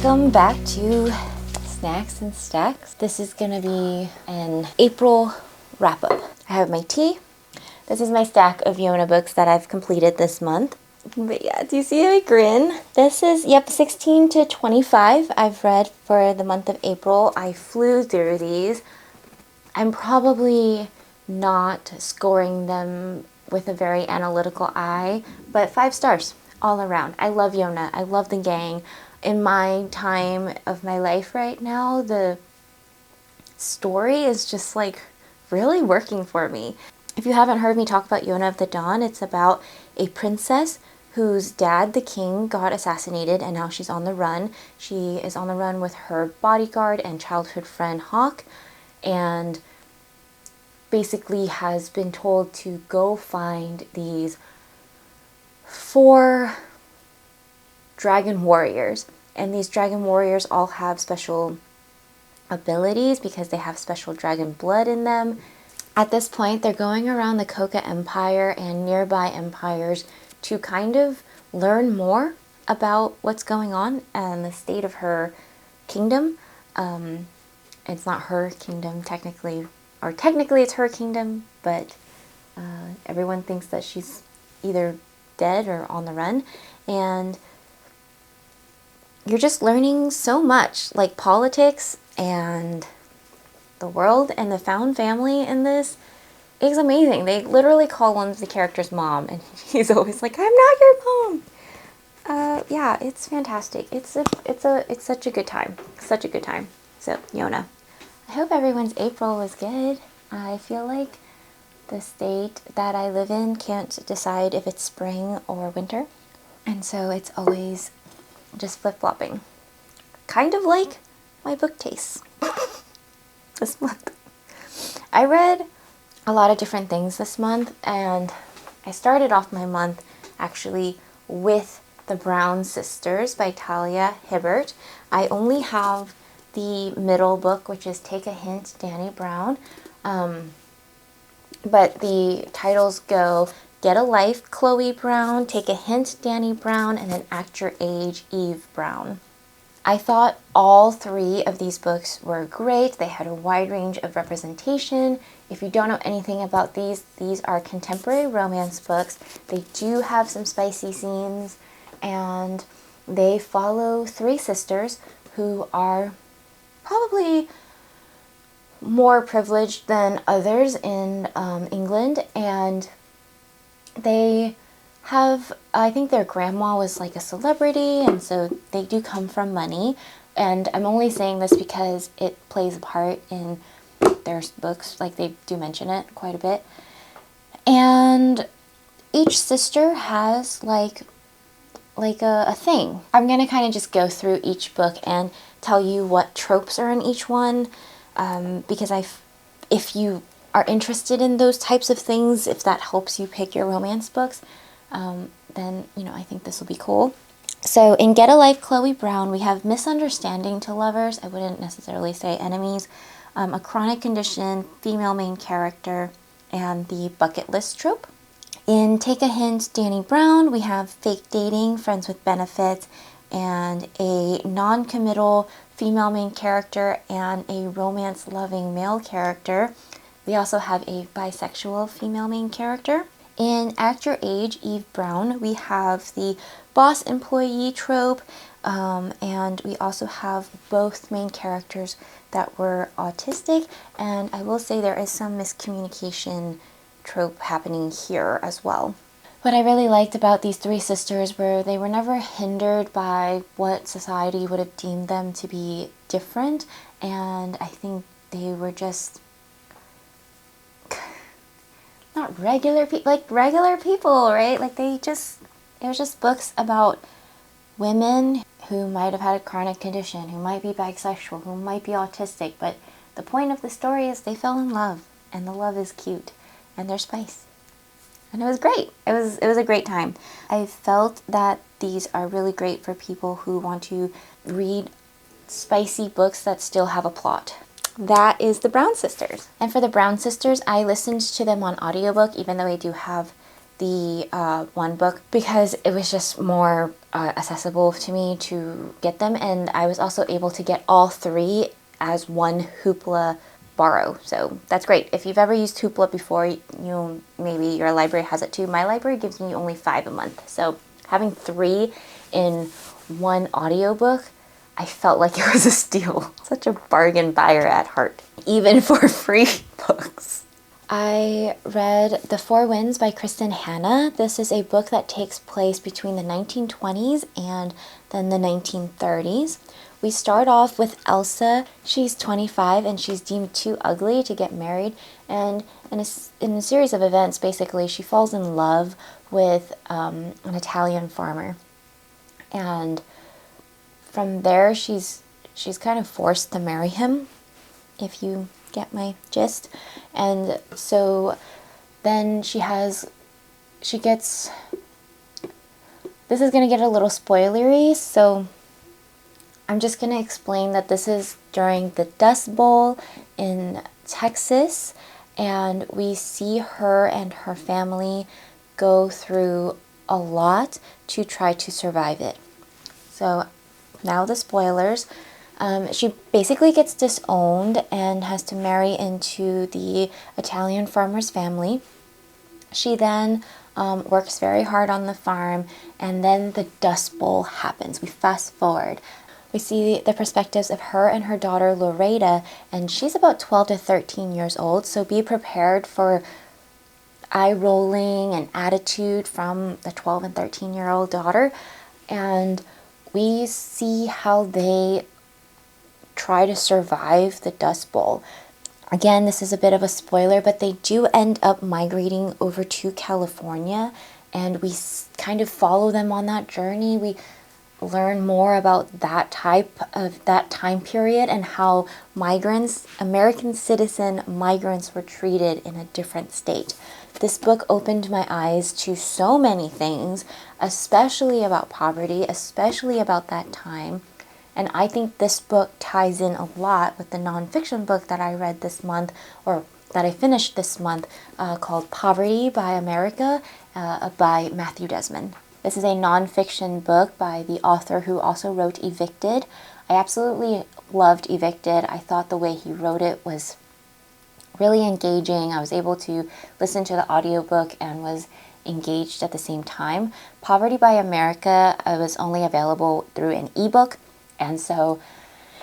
Welcome back to Snacks and Stacks. This is gonna be an April wrap-up. I have my tea. This is my stack of Yona books that I've completed this month. But yeah, do you see my grin? This is, 16 to 25 I've read for the month of April. I flew through these. I'm probably not scoring them with a very analytical eye, but 5 stars all around. I love Yona. I love the gang. In my time of my life right now, the story is just like really working for me. If you haven't heard me talk about Yona of the Dawn, it's about a princess whose dad, the king, got assassinated and now she's on the run. She is on the run with her bodyguard and childhood friend Hawk, and basically has been told to go find these 4 dragon warriors. And these dragon warriors all have special abilities because they have special dragon blood in them. At this point, they're going around the Coca Empire and nearby empires to kind of learn more about what's going on and the state of her kingdom. It's not her kingdom technically, or technically it's her kingdom, but everyone thinks that she's either dead or on the run. And you're just learning so much, like politics and the world, and the found family in this is amazing. They literally call one of the characters mom, and he's always like, "I'm not your mom." Yeah, it's fantastic. It's such a good time. Such a good time. So, Yona. I hope everyone's April was good. I feel like the state that I live in can't decide if it's spring or winter, and so it's always just flip-flopping. Kind of like my book tastes this month. I read a lot of different things this month, and I started off my month actually with The Brown Sisters by Talia Hibbert. I only have the middle book, which is Take a Hint, Danny Brown. But the titles go Get a Life, Chloe Brown, Take a Hint, Danny Brown, and then Act Your Age, Eve Brown. I thought all 3 of these books were great. They had a wide range of representation. If you don't know anything about these are contemporary romance books. They do have some spicy scenes, and they follow 3 sisters who are probably more privileged than others in England, and they have, I think their grandma was like a celebrity, and so they do come from money. And I'm only saying this because it plays a part in their books, like they do mention it quite a bit. And each sister has like a thing. I'm gonna kind of just go through each book and tell you what tropes are in each one, because if you are interested in those types of things, if that helps you pick your romance books, then, I think this will be cool. So in Get a Life, Chloe Brown, we have misunderstanding to lovers. I wouldn't necessarily say enemies. A chronic condition, female main character, and the bucket list trope. In Take a Hint, Danny Brown, we have fake dating, friends with benefits, and a non-committal female main character and a romance-loving male character. We also have a bisexual female main character. In Act Your Age, Eve Brown, we have the boss employee trope, and we also have both main characters that were autistic, and I will say there is some miscommunication trope happening here as well. What I really liked about these 3 sisters were they were never hindered by what society would have deemed them to be different, and I think they were just not regular people, like regular people, right? Like it was just books about women who might have had a chronic condition, who might be bisexual, who might be autistic, but the point of the story is they fell in love, and the love is cute, and there's spice. And it was great. It was a great time. I felt that these are really great for people who want to read spicy books that still have a plot. That is The Brown Sisters. And for The Brown Sisters, I listened to them on audiobook, even though I do have the one book because it was just more accessible to me to get them, and I was also able to get all 3 as one Hoopla borrow. So that's great. If you've ever used Hoopla before, maybe your library has it too. My library gives me only 5 a month. So having 3 in one audiobook, I felt like it was a steal. Such a bargain buyer at heart, even for free books. I read The Four Winds by Kristin Hanna. This is a book that takes place between the 1920s and then the 1930s. We start off with Elsa. She's 25 and she's deemed too ugly to get married. And in a series of events, basically, she falls in love with an Italian farmer. And from there, she's kind of forced to marry him, if you get my gist. And so then this is going to get a little spoilery, so I'm just going to explain that this is during the Dust Bowl in Texas, and we see her and her family go through a lot to try to survive it. So now the spoilers. She basically gets disowned and has to marry into the Italian farmer's family. She then works very hard on the farm, and then the Dust Bowl happens. We fast forward. We see the perspectives of her and her daughter Loretta, and she's about 12 to 13 years old, so be prepared for eye rolling and attitude from the 12 and 13-year-old daughter. And we see how they try to survive the Dust Bowl. Again, this is a bit of a spoiler, but they do end up migrating over to California, and we kind of follow them on that journey. We learn more about that time period and how migrants, American citizen migrants, were treated in a different state. This book opened my eyes to so many things, especially about poverty, especially about that time. And I think this book ties in a lot with the nonfiction book that I read this month, or that I finished this month, called Poverty by America by Matthew Desmond. This is a nonfiction book by the author who also wrote Evicted. I absolutely loved Evicted. I thought the way he wrote it was really engaging. I was able to listen to the audiobook and was engaged at the same time. Poverty by America was only available through an ebook. And so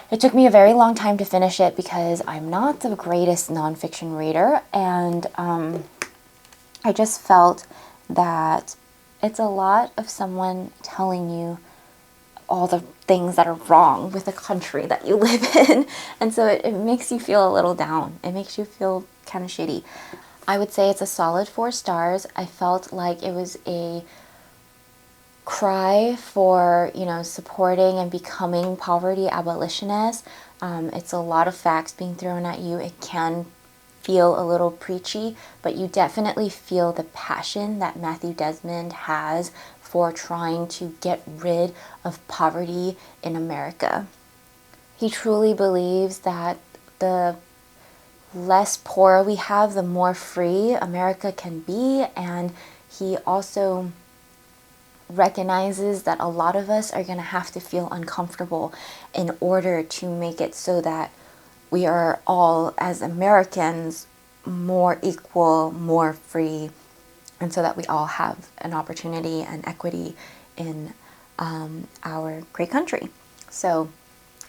it took me a very long time to finish it because I'm not the greatest nonfiction reader. And I just felt that it's a lot of someone telling you all the things that are wrong with the country that you live in. And so it makes you feel a little down. It makes you feel kind of shitty. I would say it's a solid 4 stars. I felt like it was a cry for, supporting and becoming poverty abolitionists. It's a lot of facts being thrown at you. It can feel a little preachy, but you definitely feel the passion that Matthew Desmond has for trying to get rid of poverty in America. He truly believes that the less poor we have, the more free America can be, and he also recognizes that a lot of us are going to have to feel uncomfortable in order to make it so that we are all, as Americans, more equal, more free, and so that we all have an opportunity and equity in our great country. So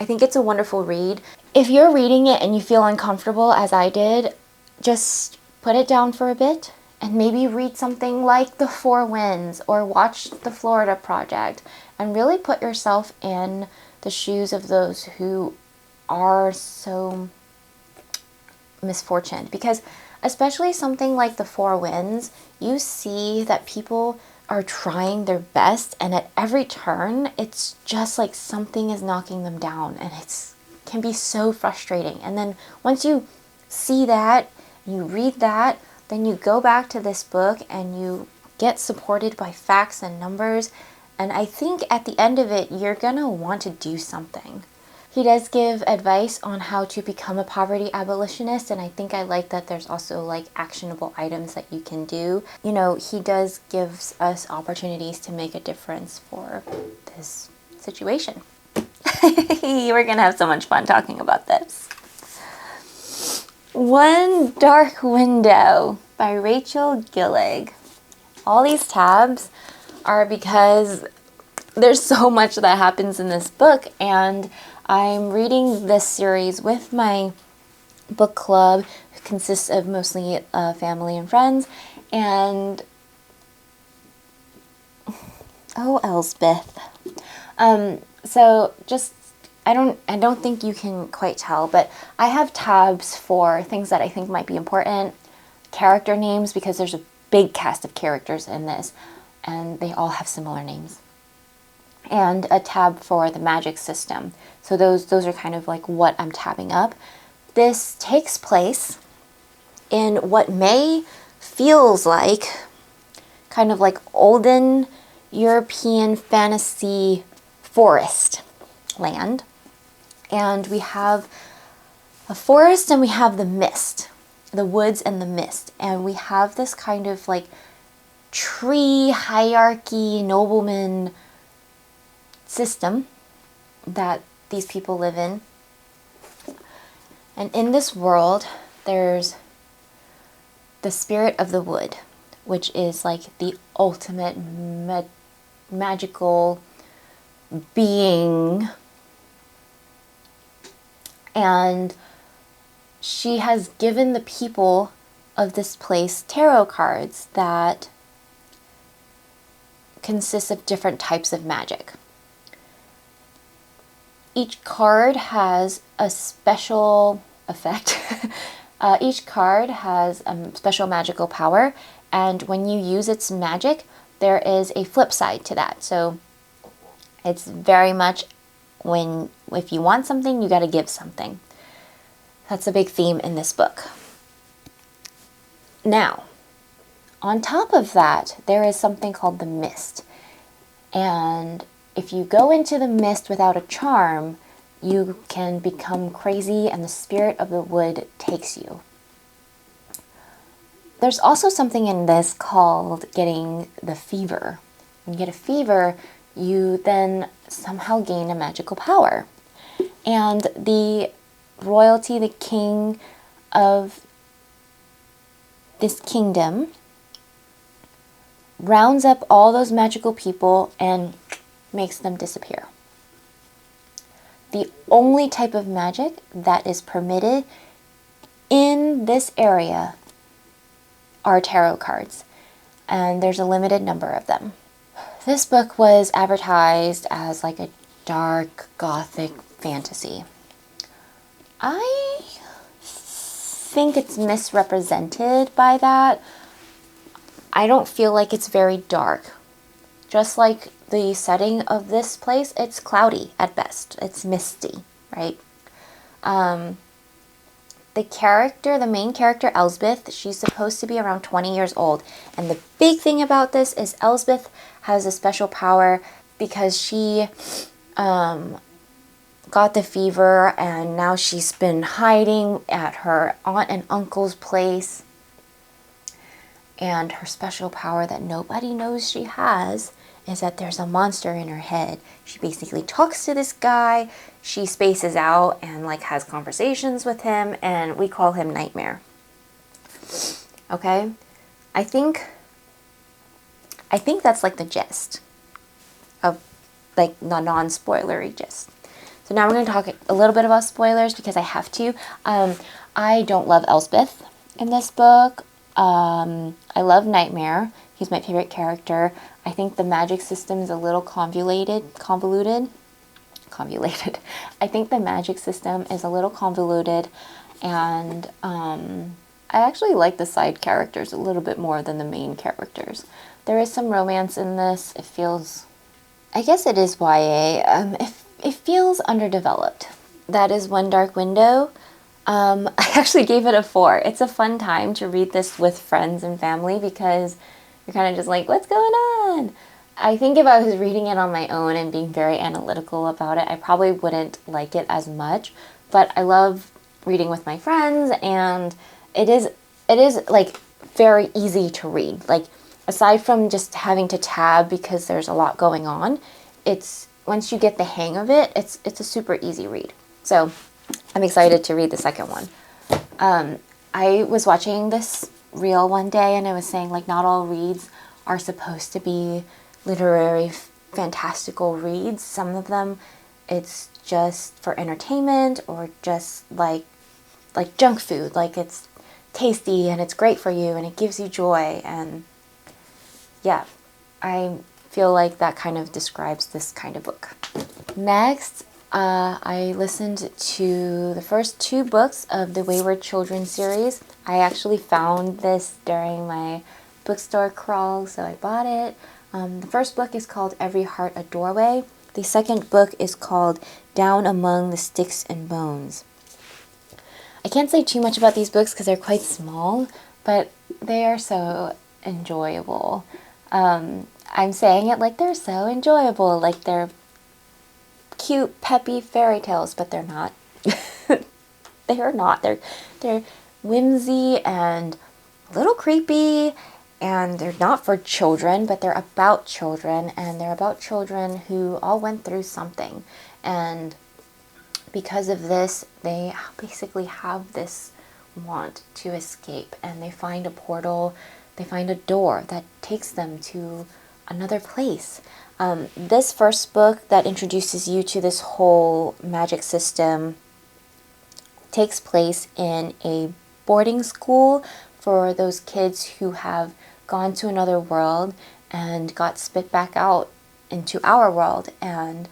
I think it's a wonderful read. If you're reading it and you feel uncomfortable, as I did, just put it down for a bit and maybe read something like The Four Winds or watch The Florida Project and really put yourself in the shoes of those who are so misfortunate. Because especially something like The Four Winds, you see that people are trying their best, and at every turn it's just like something is knocking them down, and it can be so frustrating. And then once you see that, you read that, then you go back to this book and you get supported by facts and numbers, and I think at the end of it you're gonna want to do something. He does give advice on how to become a poverty abolitionist, and I think I like that there's also like actionable items that you can do. You know, he does gives us opportunities to make a difference for this situation. We're gonna have so much fun talking about this. One Dark Window by Rachel Gillig. All these tabs are because there's so much that happens in this book, and I'm reading this series with my book club. It consists of mostly family and friends, and oh, Elsbeth. So just I don't think you can quite tell, but I have tabs for things that I think might be important, character names, because there's a big cast of characters in this, and they all have similar names, and a tab for the magic system. So those are kind of like what I'm tabbing up. This takes place in what May feels like kind of like olden European fantasy forest land. And we have a forest and we have the mist, the woods and the mist. And we have this kind of like tree hierarchy, nobleman system that these people live in. And in this world, there's the spirit of the wood, which is like the ultimate magical being. And she has given the people of this place tarot cards that consist of different types of magic. Each card has a special effect. Each card has a special magical power, and when you use its magic, there is a flip side to that. So it's very much if you want something, you got to give something. That's a big theme in this book. Now, on top of that, there is something called the mist. And if you go into the mist without a charm, you can become crazy and the spirit of the wood takes you. There's also something in this called getting the fever. When you get a fever, you then somehow gain a magical power. And the royalty, the king of this kingdom, rounds up all those magical people and makes them disappear. The only type of magic that is permitted in this area are tarot cards, and there's a limited number of them. This book was advertised as like a dark gothic fantasy. I think it's misrepresented by that. I don't feel like it's very dark. Just like the setting of this place, it's cloudy at best. It's misty, right? The main character, Elsbeth, she's supposed to be around 20 years old. And the big thing about this is Elsbeth has a special power because she got the fever, and now she's been hiding at her aunt and uncle's place. And her special power that nobody knows she has is that there's a monster in her head. She basically talks to this guy, she spaces out and like has conversations with him, and we call him Nightmare. Okay? I think that's like the gist of like the non-spoilery gist. So now we're going to talk a little bit about spoilers because I have to. I don't love Elsbeth in this book. I love Nightmare. He's my favorite character. I think the magic system is a little convoluted. I think the magic system is a little convoluted, and I actually like the side characters a little bit more than the main characters. There is some romance in this. It feels, I guess it is YA. It feels underdeveloped. That is One Dark Window. I actually gave it a 4. It's a fun time to read this with friends and family because you're kind of just like, what's going on? I think if I was reading it on my own and being very analytical about it, I probably wouldn't like it as much. But I love reading with my friends, and it is like very easy to read. Like, aside from just having to tab because there's a lot going on, it's once you get the hang of it, it's a super easy read. So I'm excited to read the second one. I was watching this reel one day, and it was saying like not all reads are supposed to be literary fantastical reads. Some of them it's just for entertainment, or just like junk food, like it's tasty and it's great for you and it gives you joy. And yeah, I feel like that kind of describes this kind of book. Next, I listened to the first 2 books of the Wayward Children series. I actually found this during my bookstore crawl, so I bought it. The first book is called Every Heart a Doorway. The second book is called Down Among the Sticks and Bones. I can't say too much about these books because they're quite small, but they are so enjoyable. I'm saying it like they're so enjoyable, like they're cute, peppy fairy tales, but they're not. They are not. They're whimsy and a little creepy, and they're not for children, but they're about children, and they're about children who all went through something. And because of this, they basically have this want to escape, and they find a portal, they find a door that takes them to another place. This first book that introduces you to this whole magic system takes place in a boarding school for those kids who have gone to another world and got spit back out into our world, and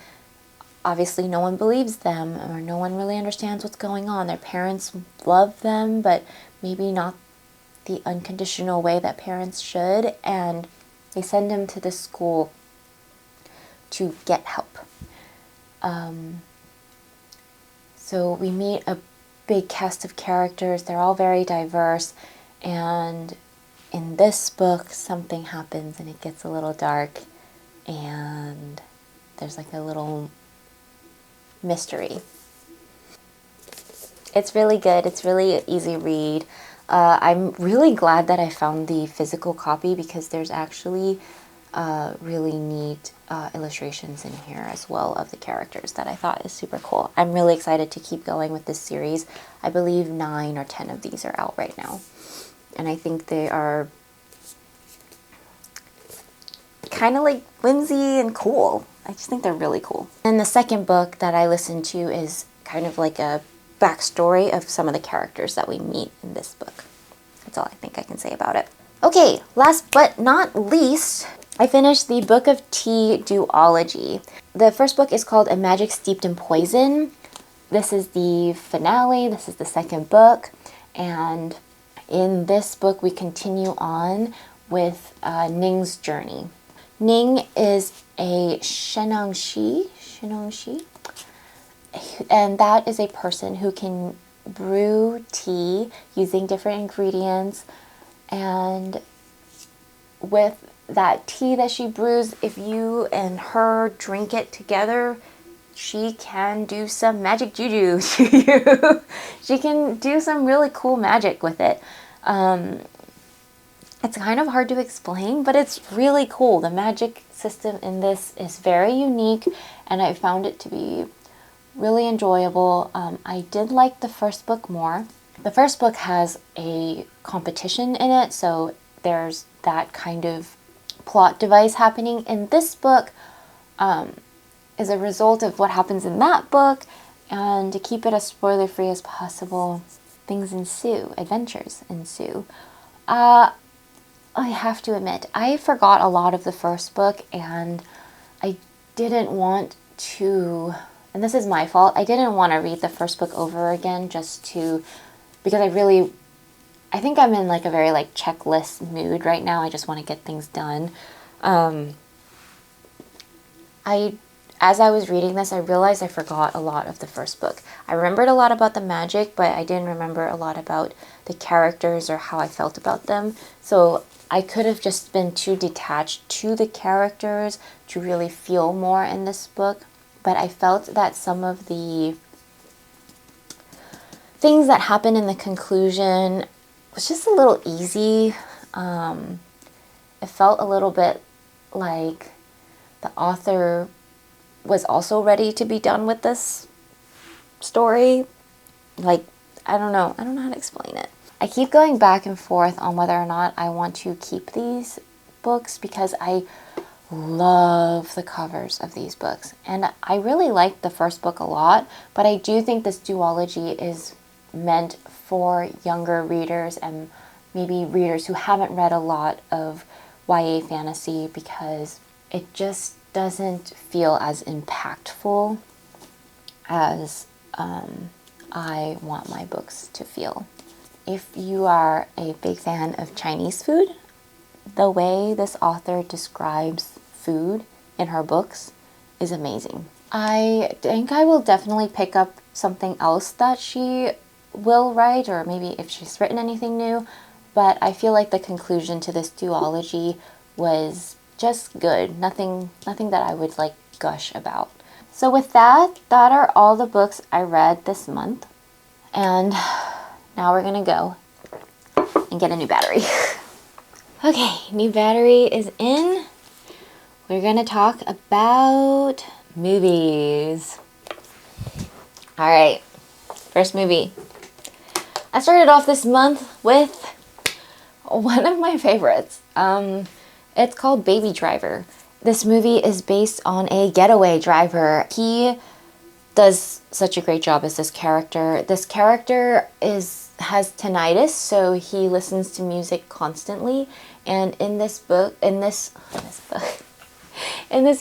obviously no one believes them, or no one really understands what's going on. Their parents love them, but maybe not the unconditional way that parents should, and they send them to this school to get help. So we meet a big cast of characters. They're all very diverse, and in this book something happens and it gets a little dark, and there's like a little mystery. It's really good. It's really an easy read. I'm really glad that I found the physical copy, because there's actually really neat illustrations in here as well of the characters that I thought is super cool. I'm really excited to keep going with this series. I believe 9 or 10 of these are out right now, and I think they are kind of like whimsy and cool. I just think they're really cool. And the second book that I listened to is kind of like a backstory of some of the characters that we meet in this book. That's all I think I can say about it. Okay, last but not least, I finished the Book of Tea duology. The first book is called A Magic Steeped in Poison. This is the finale. This is the second book. And in this book, we continue on with Ning's journey. Ning is a Shenongshi, and that is a person who can brew tea using different ingredients, and with that tea that she brews, if you and her drink it together, she can do some magic juju to you. She can do some really cool magic with it. It's kind of hard to explain, but it's really cool. The magic system in this is very unique, and I found it to be really enjoyable. I did like the first book more. The first book has a competition in it, so there's that kind of plot device happening. In this book is a result of what happens in that book, and to keep it as spoiler-free as possible, things ensue, adventures ensue. I have to admit, I forgot a lot of the first book, and I didn't want to, and this is my fault, I didn't want to read the first book over again because I think I'm in like a very like checklist mood right now. I just want to get things done. I as I was reading this, I realized I forgot a lot of the first book. I remembered a lot about the magic, but I didn't remember a lot about the characters or how I felt about them. So I could have just been too detached to the characters to really feel more in this book. But I felt that some of the things that happened in the conclusion was just a little easy. It felt a little bit like the author was also ready to be done with this story. Like, I don't know how to explain it. I keep going back and forth on whether or not I want to keep these books because I love the covers of these books. And I really liked the first book a lot, but I do think this duology is meant for younger readers and maybe readers who haven't read a lot of YA fantasy because it just doesn't feel as impactful as I want my books to feel. If you are a big fan of Chinese food, the way this author describes food in her books is amazing. I think I will definitely pick up something else that she will write, or maybe if she's written anything new, but I feel like the conclusion to this duology was just good. Nothing that I would like gush about. So with that are all the books I read this month. And now we're gonna go and get a new battery. Okay, new battery is in. We're gonna talk about movies. All right, first movie. I started off this month with one of my favorites. It's called Baby Driver. This movie is based on a getaway driver. He does such a great job as this character. This character has tinnitus, so he listens to music constantly. And in this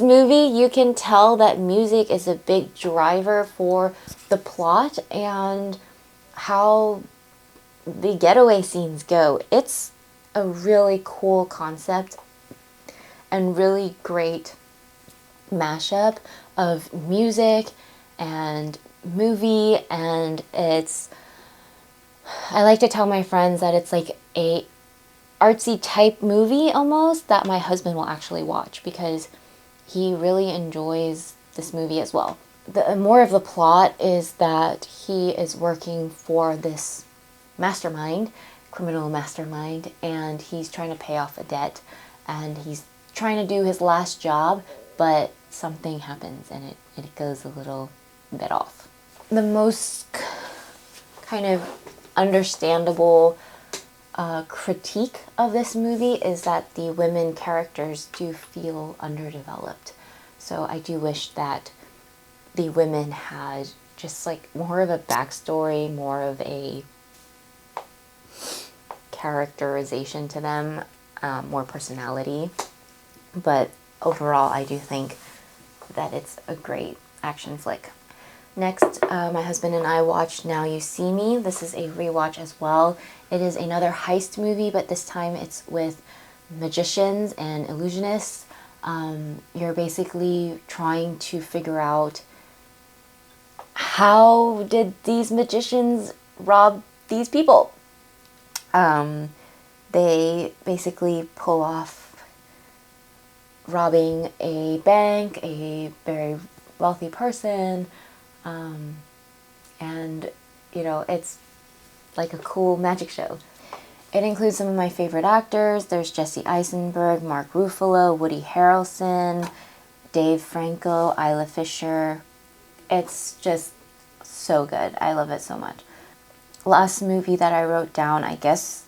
movie, you can tell that music is a big driver for the plot and how the getaway scenes go. It's a really cool concept and really great mashup of music and movie, and I like to tell my friends that it's like a artsy type movie almost that my husband will actually watch because he really enjoys this movie as well. The more of the plot is that he is working for this criminal mastermind, and he's trying to pay off a debt, and he's trying to do his last job, but something happens and it goes a little bit off. The most kind of understandable critique of this movie is that the women characters do feel underdeveloped. So I do wish that the women had just like more of a backstory, more of a characterization to them, more personality. But overall, I do think that it's a great action flick. Next, my husband and I watched Now You See Me. This is a rewatch as well. It is another heist movie, but this time it's with magicians and illusionists. You're basically trying to figure out how did these magicians rob these people. They basically pull off robbing a bank, a very wealthy person, and you know, it's like a cool magic show. It includes some of my favorite actors. There's Jesse Eisenberg, Mark Ruffalo, Woody Harrelson, Dave Franco, Isla Fisher. It's just so good. I love it so much. Last movie that I wrote down, I guess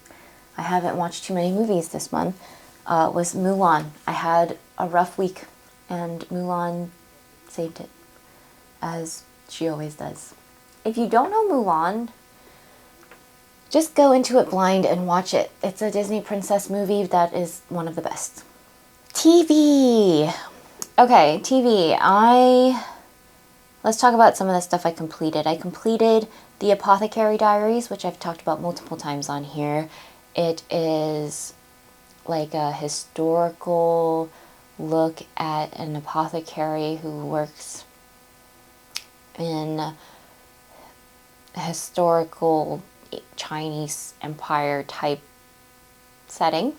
I haven't watched too many movies this month, was Mulan. I had a rough week, and Mulan saved it, as she always does. If you don't know Mulan, just go into it blind and watch it. It's a Disney princess movie that is one of the best. TV. Okay, TV. Let's talk about some of the stuff I completed. I completed the Apothecary Diaries, which I've talked about multiple times on here. It is like a historical look at an apothecary who works in a historical Chinese empire type setting,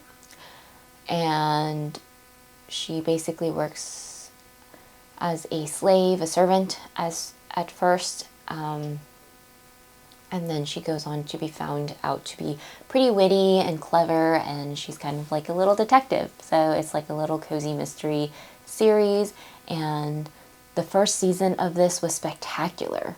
and she basically works as a slave, a servant at first, and then she goes on to be found out to be pretty witty and clever, and she's kind of like a little detective. So it's like a little cozy mystery series, and the first season of this was spectacular.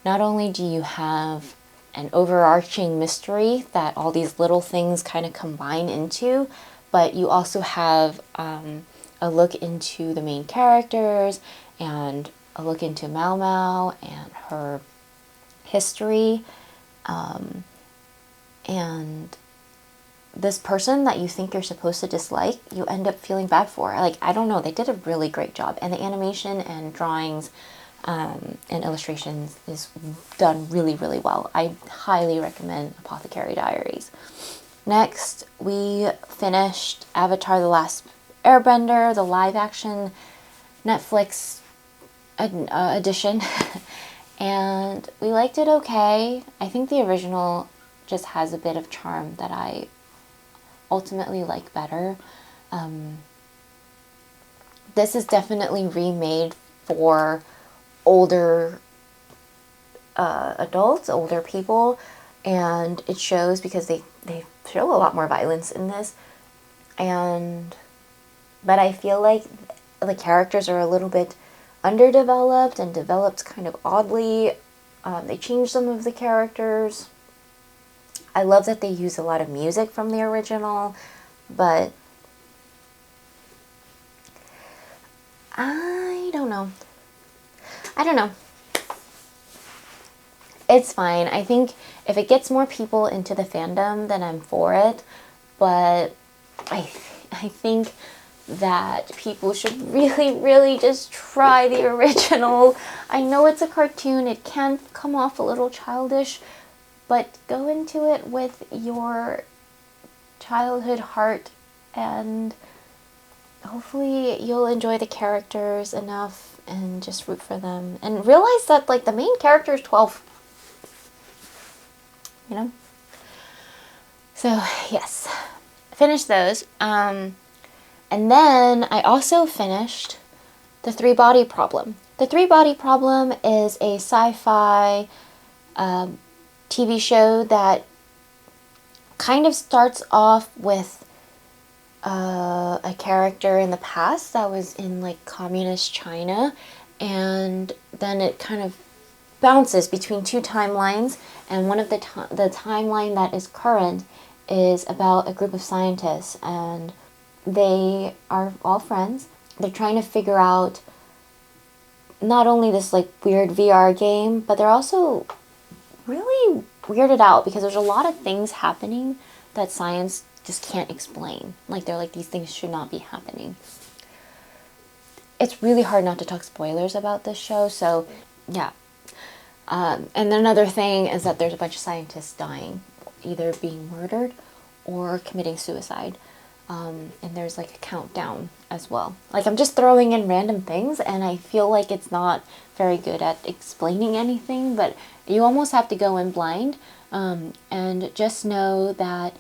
Not only do you have an overarching mystery that all these little things kind of combine into, but you also have a look into the main characters and a look into Mao Mao and her history, and this person that you think you're supposed to dislike, you end up feeling bad for. Like, I don't know, they did a really great job, and the animation and drawings and illustrations is done really, really well. I highly recommend Apothecary Diaries. Next, we finished Avatar: The Last Airbender, the live-action Netflix edition, and we liked it okay. I think the original just has a bit of charm that I ultimately like better. This is definitely remade for older adults, older people, and it shows because they show a lot more violence in this, but I feel like the characters are a little bit underdeveloped and developed kind of oddly. They changed some of the characters. I love that they use a lot of music from the original, but I don't know. It's fine. I think if it gets more people into the fandom, then I'm for it. But I think that people should really, really just try the original. I know it's a cartoon. It can come off a little childish, but go into it with your childhood heart, and hopefully you'll enjoy the characters enough and just root for them. And realize that, like, the main character is 12. You know? So, yes. Finished those. And then I also finished The Three Body Problem. The Three Body Problem is a sci-fi TV show that kind of starts off with a character in the past that was in like communist China, and then it kind of bounces between two timelines, and one of the timeline that is current is about a group of scientists, and they are all friends. They're trying to figure out not only this like weird VR game, but they're also really weirded out because there's a lot of things happening that science just can't explain. Like, they're like, these things should not be happening. It's really hard not to talk spoilers about this show, so yeah. And another thing is that there's a bunch of scientists dying, either being murdered or committing suicide. And there's like a countdown as well. Like, I'm just throwing in random things, and I feel like it's not very good at explaining anything, but you almost have to go in blind, and just know that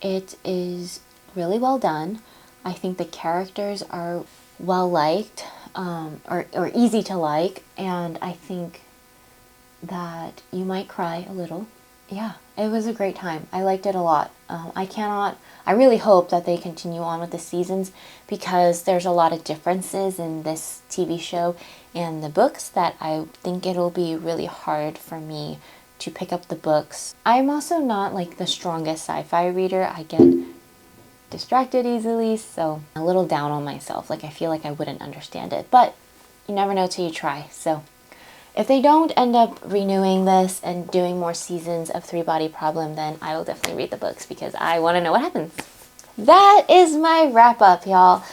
it is really well done. I think the characters are well liked, or easy to like, and I think that you might cry a little. Yeah, it was a great time. I liked it a lot. I really hope that they continue on with the seasons, because there's a lot of differences in this TV show and the books that I think it'll be really hard for me to pick up the books. I'm also not like the strongest sci-fi reader. I get distracted easily, so I'm a little down on myself. Like, I feel like I wouldn't understand it, but you never know till you try. So if they don't end up renewing this and doing more seasons of Three Body Problem, then I will definitely read the books because I want to know what happens. That is my wrap up, y'all.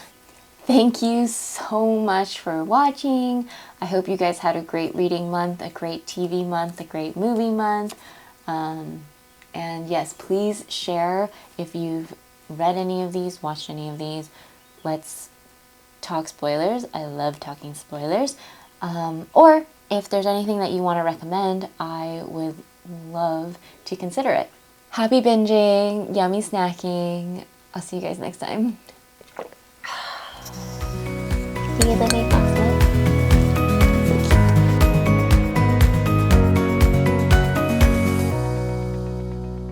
Thank you so much for watching. I hope you guys had a great reading month, a great TV month, a great movie month. And yes, please share if you've read any of these, watched any of these. Let's talk spoilers. I love talking spoilers. Or if there's anything that you want to recommend, I would love to consider it. Happy binging, yummy snacking. I'll see you guys next time. See you, Livy.